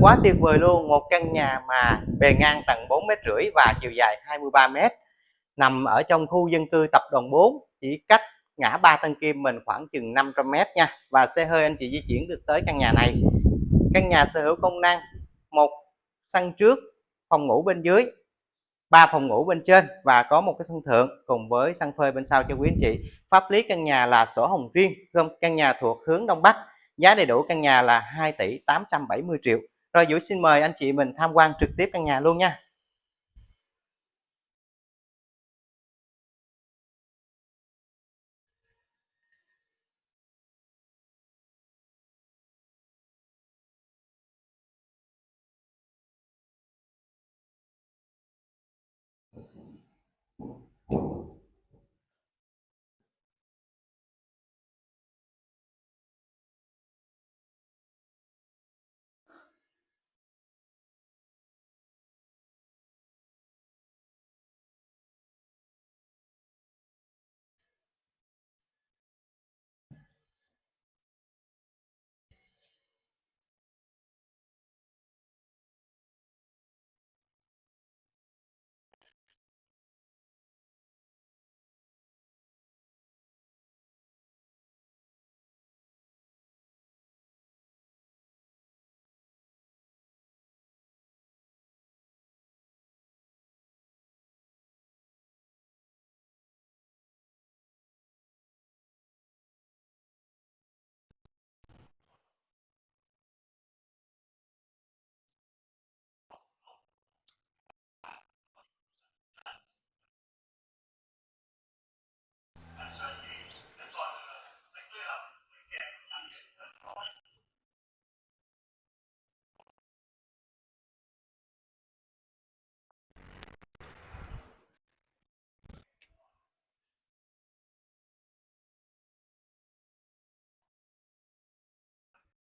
Quá tuyệt vời luôn, một căn nhà mà bề ngang tầng 4,5 m và chiều dài 23 m, nằm ở trong khu dân cư tập đoàn 4, chỉ cách ngã ba Tân Kim mình khoảng chừng 500 m nha. Và xe hơi anh chị di chuyển được tới căn nhà này. Căn nhà sở hữu công năng một sân trước, phòng ngủ bên dưới, 3 phòng ngủ bên trên và có một cái sân thượng cùng với sân phơi bên sau cho quý anh chị. Pháp lý căn nhà là sổ hồng riêng, căn nhà thuộc hướng đông bắc. Giá đầy đủ căn nhà là 2 tỷ 870 triệu. Rồi Vũ xin mời anh chị mình tham quan trực tiếp căn nhà luôn nha.